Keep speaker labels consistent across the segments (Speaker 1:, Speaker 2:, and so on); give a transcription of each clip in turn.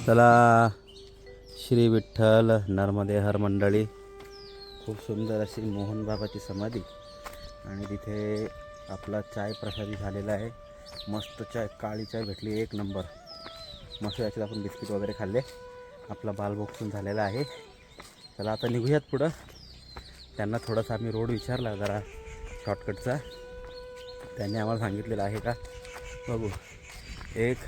Speaker 1: चला, श्री विठ्ठल नर्मदे हर मंडळी. खूप सुंदर अशी मोहन बाबाची समाधी आणि तिथे आपला चाय प्रसादी झालेला आहे. मस्त चाय, काळी चाय भेटली, एक नंबर. मस्त याच्यात आपण बिस्किट वगैरे खाल्ले. आपला बालभोग झालेला आहे. चला आता निघूयात पुढं. त्यांना थोडासा आम्ही रोड विचारला जरा शॉर्टकटचा. त्यांनी आम्हाला सांगितलेलं आहे का बघू, एक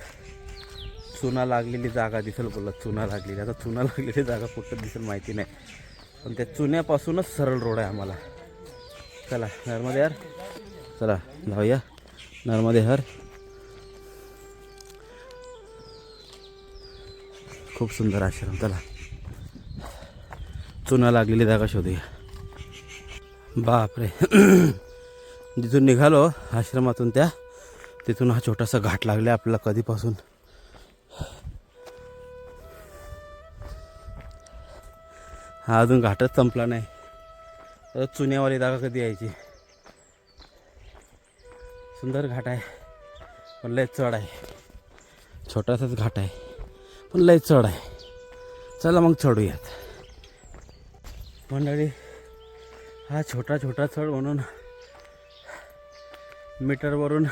Speaker 1: चुना लागलेली जागा दिसेल. बोलला चुना लागलेली. आता चुना लागलेली जागा कुठं दिसेल माहिती नाही, पण त्या चुन्यापासूनच सरळ रोड आहे आम्हाला. चला नर्मदे हर, चला जाऊया नर्मदे हर. खूप सुंदर आश्रम. चला चुना लागलेली जागा शोधूया. बापरे जिथून निघालो आश्रमातून तिथून हा छोटासा घाट लागला आपल्याला कधीपासून. हा अजून घाटच संपला नाही. तर चुन्यावाली जागा कधी यायची. सुंदर घाट आहे पण लय चढ आहे. छोटासाच घाट आहे पण लय चढ आहे. चला मग चढूयात मंडळी. हा छोटा चढ म्हणून मीटरवरून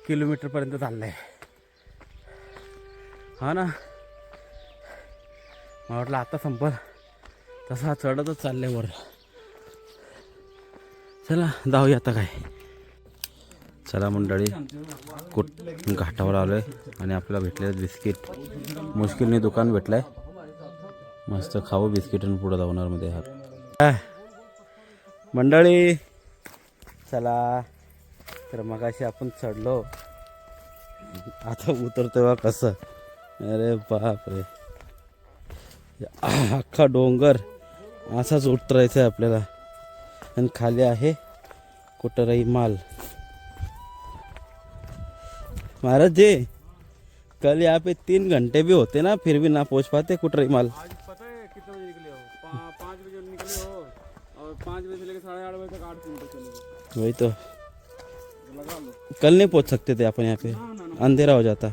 Speaker 1: किलोमीटरपर्यंत चालला आहे. हा ना, मला वाटलं आता संपल, तसा चढतच चाललंय वर. चला जाऊया आता काय. चला मंडळी, घाटावर आलोय आणि आपल्याला भेटलेलं बिस्किट मुश्किलने दुकान भेटलंय. मस्त खाऊ बिस्किट आणि पुढं जाऊन मध्ये हार मंडळी. चला तर मगाशी आपण चढलो, आता उतरतोय कसं. अरे बाप रे, अख्खा डोंगर असाच उतरायचा आहे आपल्याला. आणि खाली आहे कुटराई माल. महाराज जी, कल यहाँ पे 3 घंटे भी होते ना, फिर भी ना पहुँच पाते कुटराई माल.
Speaker 2: आज पता है कितने बजे निकले हो? 5 बजे निकले हो और 5 बजे से लेकर 8:30 बजे तक 8 किलोमीटर चले.
Speaker 1: वही तो,
Speaker 2: लगा लो.
Speaker 1: कल नहीं पहुँच सकते थे अपन यहाँ पे. अंधेरा हो जाता,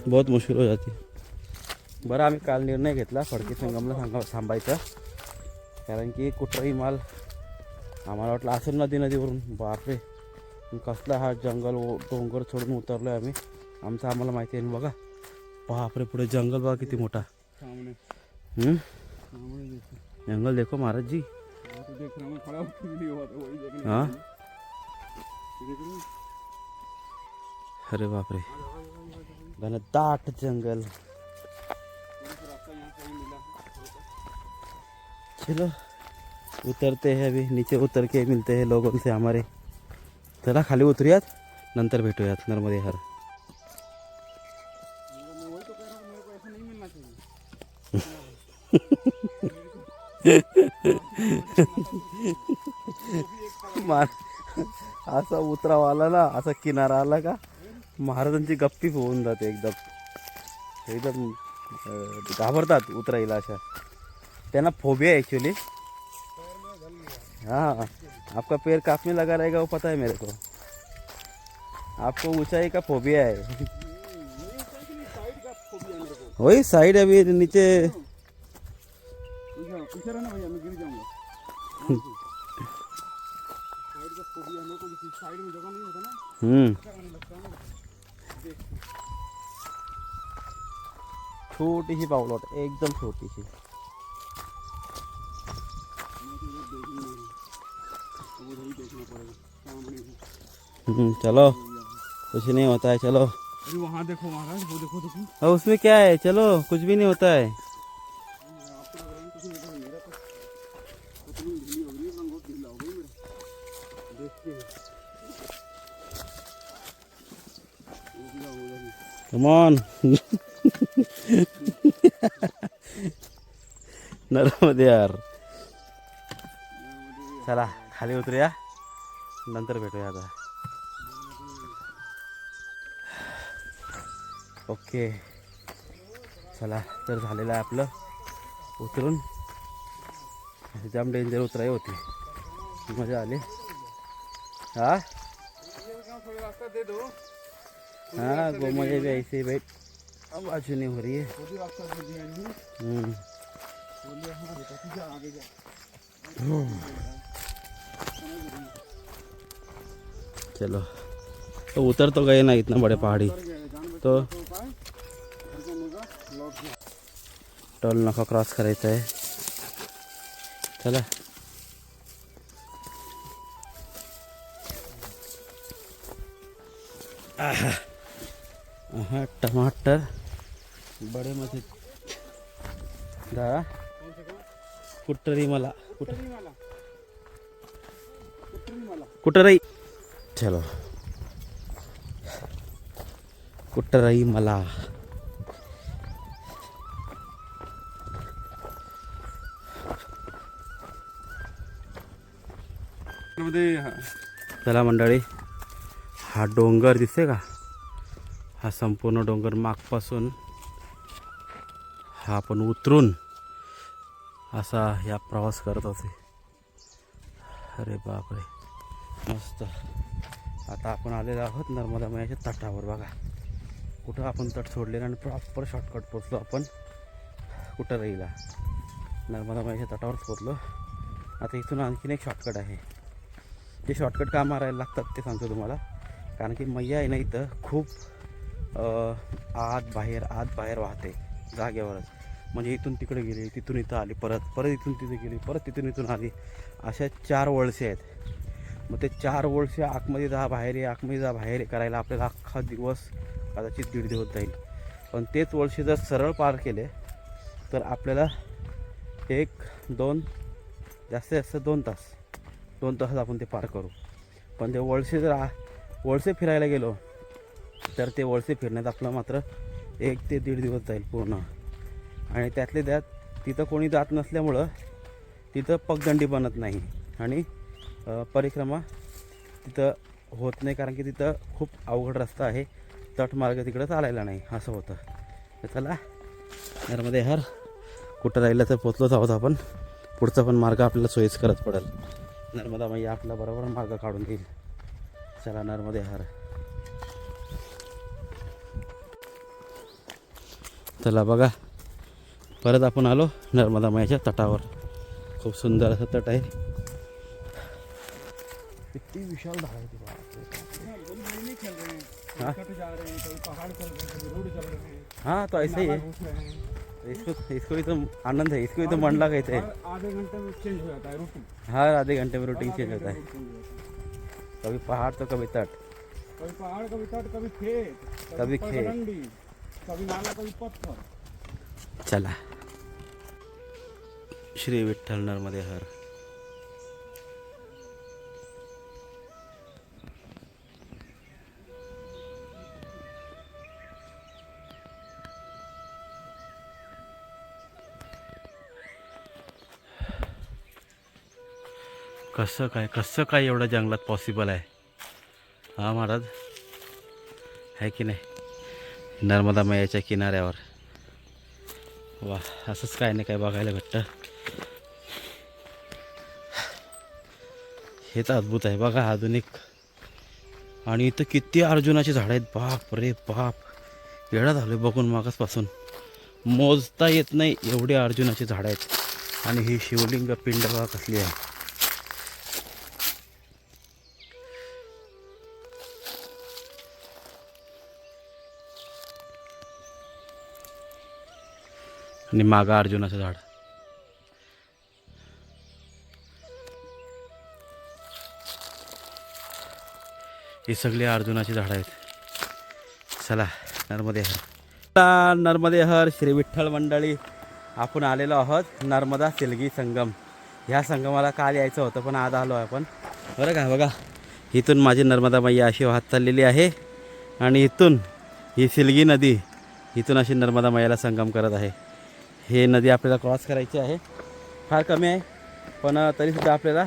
Speaker 1: बहुत मुश्किल हो जाती. बरं आम्ही काल निर्णय घेतला फडके संगमला थांबायचा, कारण की कुटराई माल आम्हाला वाटलं असेल नदीवरून. बापरे, कसला हा जंगल डोंगर सोडून उतरलो आहे आम्ही. आमचं आम्हाला माहिती आहे बघा. बापरे, पुढे जंगल बघा किती मोठा. जंगल देखो महाराज जी. हाँ, अरे बापरे, घनदाट जंगल. चलो उतरते हैं अभी, नीचे उतर के मिलते हैं लोगों से हमारे. चला खाली उतरूयात, नंतर भेटूयात नर्मदे हर. असा उतरावा आला ना, असा किनारा आला का महाराजांची गप्पी होऊन जाते. एकदम घाबरतात उतरायला. अशा त्यांना फोबिया एक्चुअली. हाँ, आपका पैर कांपने लगा रहेगा वो पता है मेरे को. आपको ऊंचाई का फोबिया है. वही साइड अभी नीचे.
Speaker 2: पीछे रहना भैया, मैं गिर जाऊंगा. साइड का फोबिया है को, साइड में जगह नहीं होता ना.
Speaker 1: छोटी सी पावलट, एकदम छोटी सी. चलो कुछ नहीं होता है. चलो.
Speaker 2: अरे वहाँ देखो महाराज, वो देखो देखो.
Speaker 1: और उसमें क्या है, चलो कुछ भी नहीं होता है. Come on. नर्मदे यार. चला खाली उतरूया, नंतर भेटूया आता. ओके चला, तर झालेलं आहे आपलं उतरून. जाम डेंजर उतराई होती, मजा आली. हाँ हाँ, वो मुझे भी ऐसे ही भाई बाजूने हो रही है।
Speaker 2: छोटी रास्ता दे दिया नहीं बोलिए हाँ बेटा तू जा आगे जा
Speaker 1: चलो तो उतर तो गए ना इतना बड़े पहाड़ी तो टोल नाका क्रॉस करायचं आहे चला हाँ टमाटर बड़े मध्ये दा कुटरी मला कुटरई चलो कुटरई मला चला मंडळी हा डोंगर दिसते का हा संपूर्ण डोंगर मागपासून हा आपण उतरून असा या प्रवास करत असे अरे बापरे मस्त आता आपण आलेलो आहोत नर्मदा मैयाच्या तटावर बघा कुठं आपण तट सोडलेला आणि प्रॉपर शॉर्टकट पोचलो आपण कुठं राहिला नर्मदा मैयाच्या तटावरच पोचलो आता इथून आणखीन एक शॉर्टकट आहे ते शॉर्टकट का मारायला लागतात ते सांगतो तुम्हाला कारण की मैया आहे ना इथं खूप आत बाहेर वाहते जागेवरच म्हणजे इथून तिकडे गेली तिथून इथं आली परत इथून तिथे गेली परत तिथून इथून आली अशा 4 वळसे आहेत मग ते 4 वळसे आतमध्ये जा बाहेर ये आतमध्ये जा बाहेर ये करायला आपल्याला अख्खा दिवस कदाचित 1.5 दिवस जाईल पण तेच वळसे जर सरळ पार केले तर आपल्याला 1-2 जास्तीत जास्त 2 तासात आपण ते पार करू पण ते वळसे फिरायला गेलो तर ते वळसे फिरण्यात आपलं मात्र 1 ते 1.5 दिवस जाईल पूर्ण आणि त्यातले त्यात तिथं कोणी जात नसल्यामुळं तिथं पगदंडी बनत नाही आणि परिक्रमा तिथं होत नाही कारण की तिथं खूप अवघड रस्ता आहे तटमार्ग तिकडं चालायला नाही असं होतं तर चला नर्मदे हर कुठं राहिलं तर पोचलोच आहोत आपण पुढचा पण मार्ग आपल्याला सोयीस्करच पडेल नर्मदा मैया आपला बरोबर मार्ग काढून देईल चला नर्मदे हर चला बघा परत आपण आलो नर्मदा मैयाच्या तटावर खूप सुंदर असं तट आहे किती विशाल धार आहे हाँ तो ऐसे ही है इसको भी तो आनंद है इसको भी तो मन लगा कहते हैं
Speaker 2: आधे घंटे में चेंज हो जाता है रूटीन
Speaker 1: हर आधे घंटे में रूटीन चेंज होता है कभी पहाड़ तो कभी तट
Speaker 2: कभी पहाड़ कभी तट कभी खेत
Speaker 1: कभी खेत
Speaker 2: पगडंडी, कभी नाला कभी पत्थर
Speaker 1: चला श्री विठ्ठल नर्मदे हर कसं काय एवढं जंगलात पॉसिबल आहे हा महाराज है की नाही नर्मदा मैयाच्या किनाऱ्यावर वा असंच काय नाही काय बघायला भेटतं हेच अद्भुत आहे बघा आधुनिक आणि इथं किती अर्जुनाची झाडं आहेत बाप रे बाप वेळा झालं बघून मागासपासून मोजता येत नाही एवढे अर्जुनाची झाडं आहेत आणि ही शिवलिंग पिंड बघा कसली आहे आणि मागा अर्जुनाचं झाड ही सगळी अर्जुनाची झाडं आहेत चला नर्मदे हर नर्मदे हर श्री विठ्ठल मंडळी आपण आलेलो आहोत नर्मदा सिलगी संगम ह्या संगमाला काल यायचं होतं पण आज आलो आहे आपण बरं का बघा इथून माझी नर्मदा मैया अशी वाहत चाललेली आहे आणि इथून ही सिलगी नदी इथून अशी नर्मदा मैयाला संगम करत आहे हे नदी आपल्याला क्रॉस करायची आहे फार कमी आहे पण तरीसुद्धा आपल्याला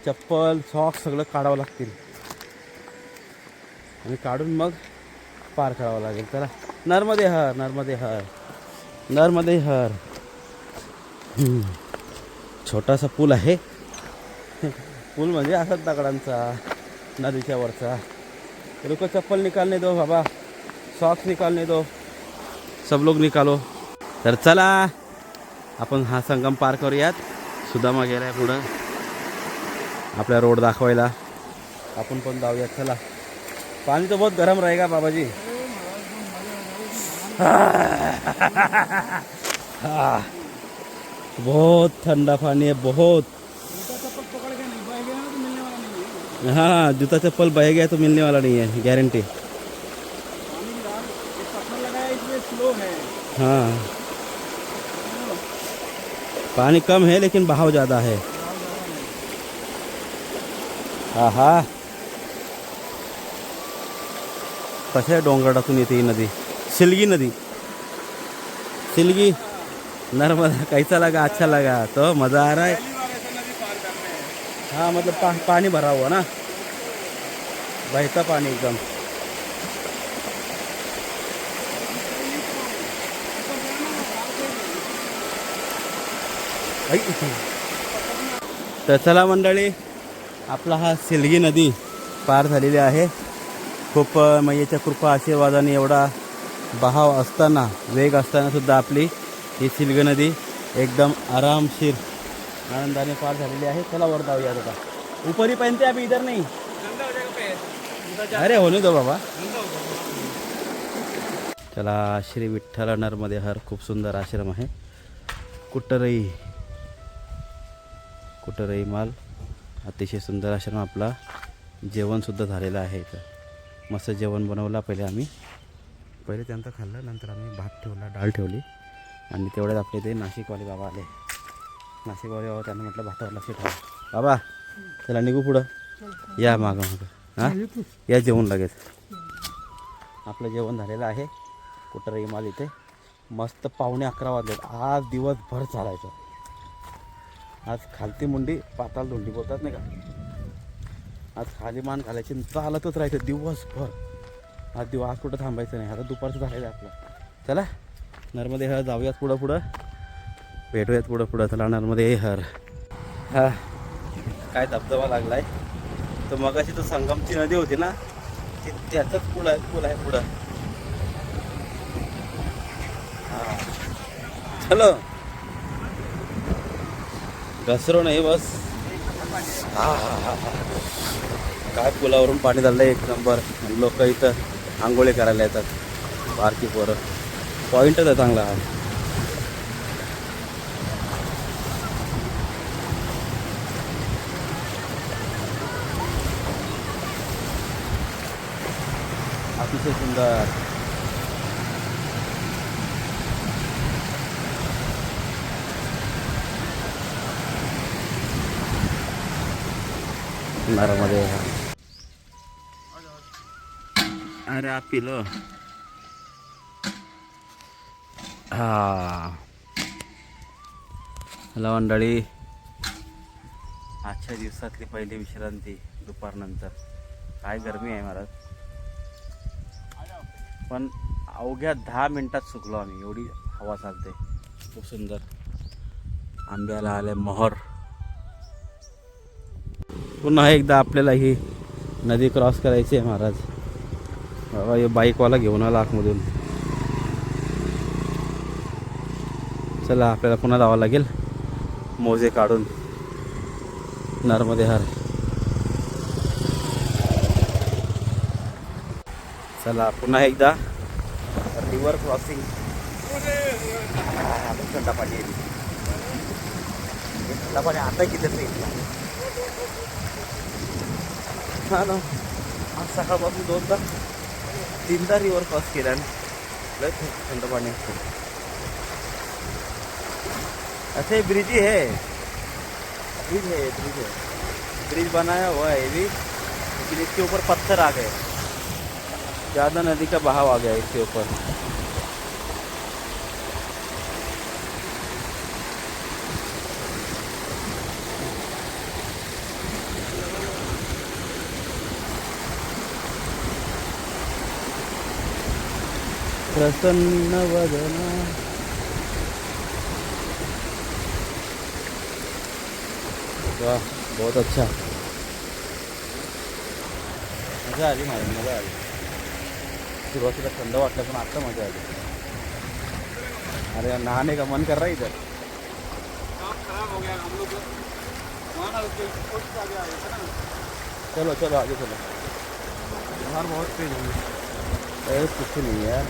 Speaker 1: चप्पल सॉक्स सगळं काढावं लागतील आणि काढून मग पार करावं लागेल चला नर्मदे हर नर्मदे हर नर्मदे हर छोटासा पूल आहे पूल म्हणजे असाच दगडांचा नदीच्या वरचा लोक चप्पल निकालने दो बाबा सॉक्स निकालने दो, सब लोग निकालो. तर चला आपण हा संगम पार करूयात. सुदामा गेलाय पुढं आपल्या रोड दाखवायला, आपण पण जाऊयात. चला. पानी तो बहुत गरम रहेगा बाबा जी. बहुत ठंडा पानी है, बहुत. हाँ, जूता चप्पल बह गया तो मिलने वाला नहीं है, गारंटी. हाँ, पानी कम है लेकिन बहाव ज़्यादा है. आहा, कशा डोंगरातून येते ही नदी, सिलगी नदी. सिलगी नर्मदा. कैसा लगा? अच्छा लगा तो, मज़ा आ रहा है. हाँ, मतलब पानी भरा हुआ ना, बहता पानी एकदम. तर चला मंडळी, आपला हा सिलगी नदी पार झालेली आहे. खूप मैयेच्या कृपा आशीर्वादाने एवढा बहाव असताना, वेग असताना सुद्धा आपली ही सिलगी नदी एकदम आरामशीर आनंदाने पार झालेली आहे. चला वर जाऊया आता. ऊपर ही पहनते अभी, इधर नहीं. अरे होने दो बाबा. चला. श्री विठ्ठल नर्मदे हर. खूप सुंदर आश्रम आहे. कुटरई माल. अतिशय सुंदर आश्रम. आपला जेवणसुद्धा झालेलं आहे इथं. मस्त जेवण बनवलं. पहिले त्यांचं खाल्लं, नंतर आम्ही भात ठेवला, डाळ ठेवली. आणि तेवढ्यात आपले ते नाशिकवाले बाबा आले. नाशिकवाले बाबा, त्यांना म्हटलं भातावर लक्ष ठेवा. बाबा चला निघू पुढं. या मागं. हां, या जेवण लगेच. आपलं जेवण झालेलं आहे. कुटरई माल इथे. मस्त 11:15 वाजलेत. आज दिवसभर चालायचं. आज खालती मुंडी पाताल धुंडी बोलतात नाही का, आज खाली मान घालायची, चालतच राहायचं दिवसभर. आज कुठं थांबायचं नाही. आता दुपारचं झालेलं आहे आपलं. चला नर्मदे हर जाऊयात पुढं. भेटूयात पुढं. चला नर्मदे हर. हा, काय धबधबा लागलाय तो. मगाशी तो संगमची नदी होती ना, त्याचाच पूल आहे पुढं. हा, चलो. घसरो नाही बस. काय पुलावरून पाणी चाललं एक नंबर. लोक इथं आंघोळी करायला येतात, बारकी पोरं. पॉईंटच आहे चांगला हा. अतिशय सुंदर. नर्मदे. अरे आप पिलो. हा, हॅलो मंडळी. आजच्या दिवसातली पहिली विश्रांती दुपारनंतर. काय गरमी आहे महाराज. पण अवघ्या 10 मिनिटात सुकलो आम्ही. एवढी हवा चालते. खूप सुंदर. आंब्याला आले मोहर. पुन्हा एकदा आपल्याला ही नदी क्रॉस करायची आहे महाराज. बाबा हे बाईकवाला घेऊन आला आतमधून. चला आपल्याला पुन्हा जावं लागेल मोजे काढून. नर्मदे हर. चला पुन्हा एकदा रिव्हर क्रॉसिंग. थंडा पाणी येईल. थंडा पाणी आता किती नाही. हा ना, आज सकाळपासून 2-3दा रिव्हर क्रॉस केला. लय थंड पाणी असतं. अच्छा ब्रिज है. ब्रिज बनाया हुआ है भी, लेकिन इसके ऊपर पत्थर आ गए. ज़्यादा नदी का बहाव आ गया इसके ऊपर. प्रसन्न वदना. वाह, बहुत अच्छा. मजा आली. सुरुवातीला थंड वाटलं पण आता मजा आली. अरे नहाने का मन कर रहा है इधर.
Speaker 2: काम खराब हो गया हम लोग को. वहाँ ना उसके कुछ आगे आ गए थे ना.
Speaker 1: चलो चलो आगे चलो.
Speaker 2: बाहर बहुत तेज है.
Speaker 1: अरे कुछ नहीं है यार,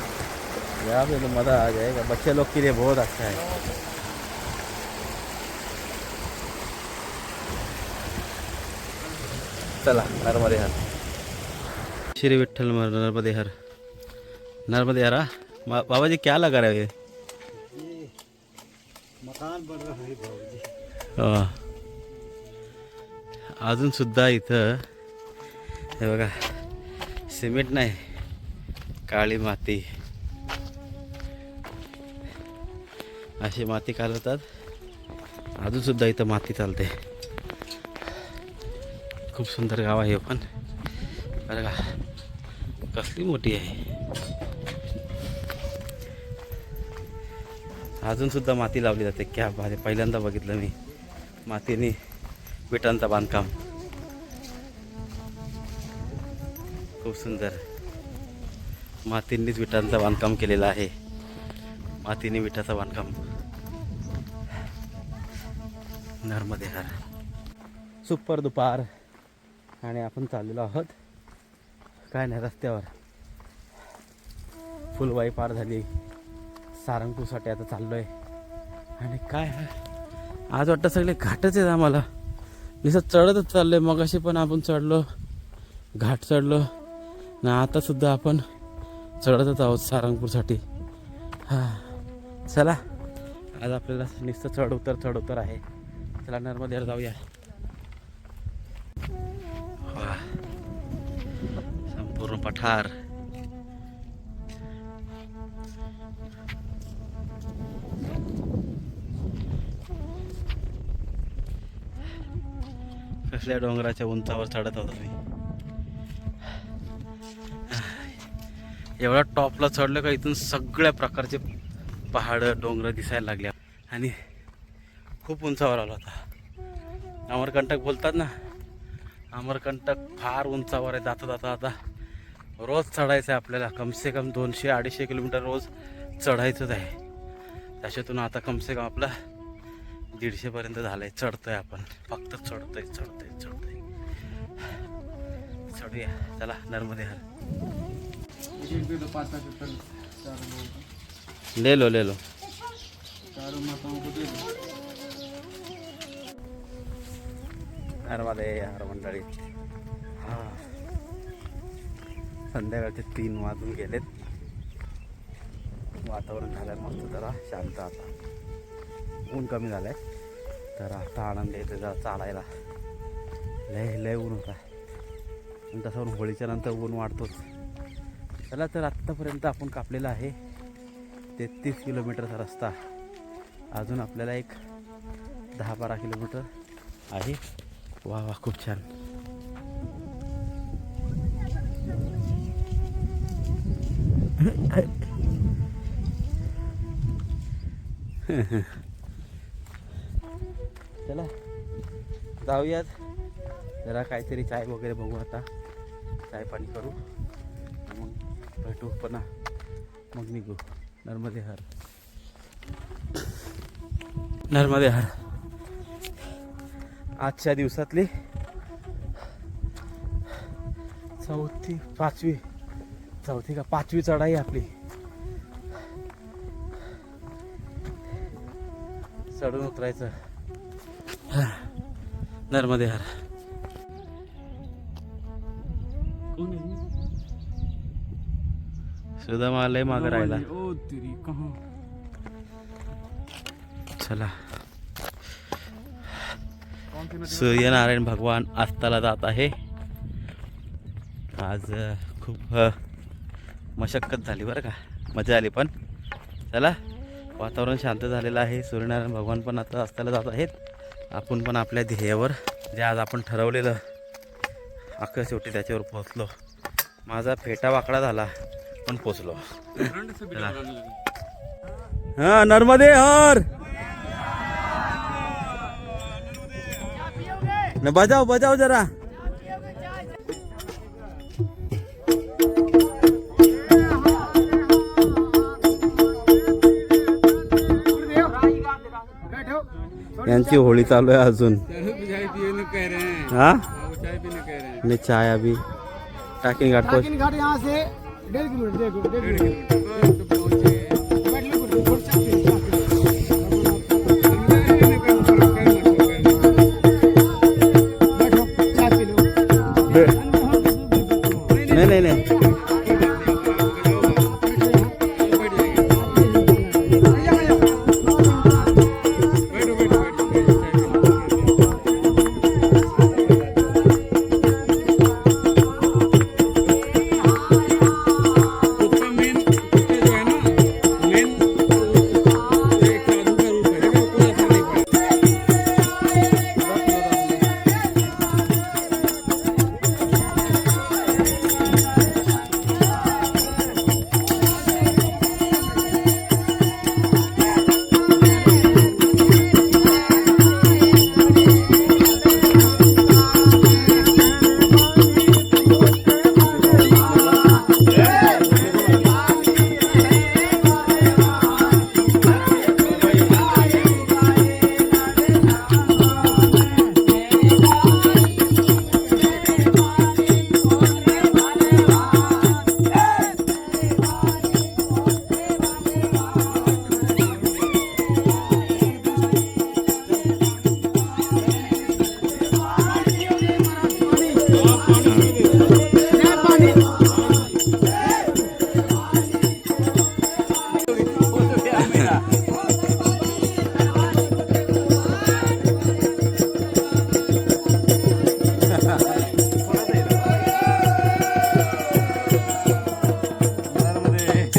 Speaker 1: यहाँ पे तो मज़ा आ जाएगा. बच्चे लोग के लिए बहुत अच्छा है. चला नर्मदे हर. श्री विठ्ठल नर्मदे हर. नर्मदे हर. बाबा जी क्या लगा रहे हो?
Speaker 2: मकान बन रहा है भाऊजी.
Speaker 1: अजून सुद्धा इथं हे बघा सिमेंट नाही, काळी माती अशी माती कालवतात. अजून सुद्धा इथं माती चालते. खूप सुंदर गाव आहे पण बरं का, कसली मोठी आहे. अजून सुद्धा माती लावली जाते. क्या भारी, पहिल्यांदा बघितलं मी मातीने विटांचं बांधकाम. खूप सुंदर मातींनीच विटांचं बांधकाम केलेलं आहे. मातीने विटाचं बांधकाम. नर्मदे हर. सुपर दुपार आणि आपण चाललेलो आहोत काय नाही रस्त्यावर. फुलवाई पार झाली, सारंगपूरसाठी आता चाललोय. आणि काय आज वाटतं सगळे घाटच आहेत आम्हाला. नुसतं चढतच चाललोय. मगाशी पण आपण चढलो, घाट चढलो ना, आता सुद्धा आपण चढतच आहोत सारंगपूरसाठी. हां चला, आज आपल्याला नुसतं चढ उतर आहे. चला नर्मदेवर जाऊया. संपूर्ण पठार. कसल्या डोंगराच्या उंचावर चढत होतो मी. एवढा टॉपला चढलं का इथून सगळ्या प्रकारचे पहाड डोंगर दिसायला लागले. आणि खूप उंचावर आला होता. अमरकंटक बोलतात ना, अमरकंटक फार उंचावर आहे. जाता जाता आता रोज चढायचं आहे आपल्याला. कमसे कम 200-250 किलोमीटर रोज चढायचंच आहे. त्याच्यातून आता कमसे कम आपलं 150 पर्यंत झालंय. चढतोय आपण, फक्त चढतोय. चढूया चला नर्मदे हर.
Speaker 2: तो 5-5 रुपये चारों लोगों को.
Speaker 1: ले लो
Speaker 2: चारों माताओं को दे दो.
Speaker 1: नर्मदे हर मंडळी. हा संध्याकाळचे 3 वाजून गेलेत. वातावरण झालं मस्त जरा शांत. आता ऊन कमी झालंय तर आता आनंद येतो जरा चालायला. लय ऊन होता. आणि तसं होळीच्या नंतर ऊन वाढतोच. चला तर आत्तापर्यंत आपण कापलेला आहे 33 किलोमीटरचा रस्ता. अजून आपल्याला एक 10-12 किलोमीटर आहे. वा वा खूप छान. चला जाऊयात जरा काहीतरी चाय वगैरे बघू. आता चाय पाणी करू, मग भेटू पुन्हा, मग निघू. नर्मदे हर. नर्मदे हर. आजच्या दिवसातली पाचवी चढाई आपली. चढून उतरायचं. नर्मदे हर. सुदामा लय मागं राहिला.
Speaker 2: ओ तेरी कहाँ.
Speaker 1: चला सूर्यनारायण भगवान अस्ताला जात आहे. आज खूप मशक्कत झाली बरं का, मजा आली. पण चला वातावरण शांत झालेलं आहे. सूर्यनारायण भगवान पण आता अस्ताला जात आहेत. आपण पण आपल्या ध्येयावर जे आज आपण ठरवलेलं अखेर शेवटी त्याच्यावर पोहोचलो. माझा फेटा वाकडा झाला पण पोचलो. हा नर्मदे हर. बजाओ जरा. आमची होळी चालू आहे अजून.
Speaker 2: चाय पीने कह रहे हैं,
Speaker 1: हाँ
Speaker 2: वो चाय पीने कह रहे हैं.
Speaker 1: नहीं चाय अभी टाकिन घाट को
Speaker 3: घाट यहाँ से 1.5 किलोमीटर 1.5 किलोमीटर
Speaker 2: तो पहुंचे.
Speaker 1: नहीं नहीं नहीं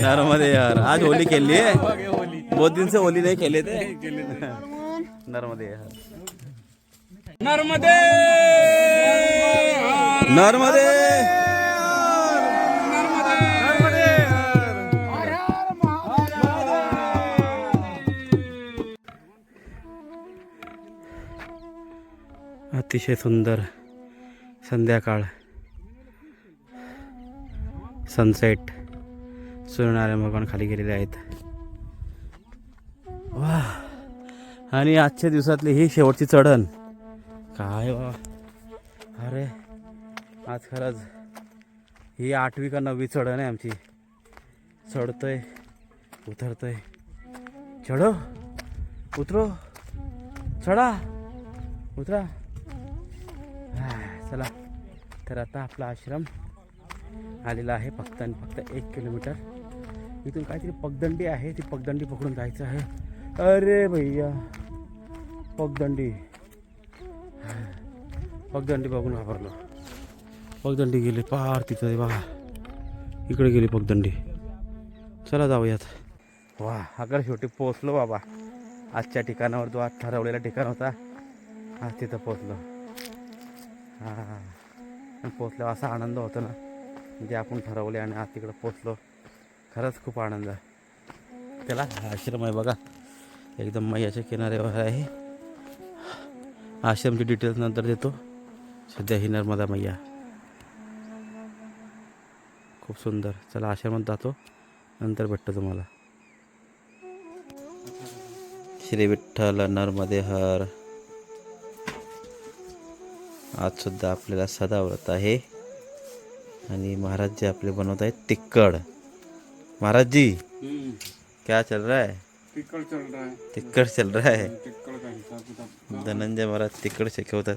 Speaker 1: नर्मदे यार आज होली खेल लिए बहुत दिन से होली नहीं खेले थे. नर्मदे यार
Speaker 2: नर्मदे
Speaker 1: नर्मदे अतिशय सुंदर संध्याकाळ सनसेट सूर्यनारायण भगवान खाली गेलेले आहेत. वा आणि आजच्या दिवसातली ही शेवटची चढण काय वा. अरे आज खरंच ही 8वी का 9वी चढण आहे आमची. चढतोय उतरतोय चढो उतरो चढा उतरा. चला तर आता आपला आश्रम आलेला आहे फक्त आणि फक्त 1 किलोमीटर. इथून काहीतरी पगदंडी आहे ती पगदंडी पकडून जायचं आहे. अरे भैया पगदंडी पगदंडी बघून घाबरलो. पगदंडी गेली पार तिथं बघा इकडे गेली पगदंडी. चला जाऊयात. वा अगर शेवटी पोचलो बाबा आजच्या ठिकाणावर जो आज ठरवलेला ठिकाण होता आज तिथं पोचलो. हां पोचल्यावर असा आनंद होतो ना म्हणजे आपण ठरवले आणि आज तिकडं पोचलो. खरंच खूप आनंद आहे. त्याला आश्रम आहे बघा एकदम मैयाच्या किनाऱ्यावर आहे. आश्रमची डिटेल्स नंतर देतो. सध्या ही नर्मदा मैया खूप सुंदर. चला आश्रमात जातो नंतर भेटतो तुम्हाला. श्री विठ्ठल नर्मदे हर. आज सुद्धा आपल्याला सदाव्रत आहे आणि महाराज जी आपले बनवत आहेत तिक्कड. महाराज जी क्या चल रहा है?
Speaker 2: तिक्कड़ चल रहा है.
Speaker 1: तिक्कड चल रहा है.
Speaker 2: तिक्कड़ का हिसाब किताब
Speaker 1: धनंजय महाराज तिक्कड शिकवतात.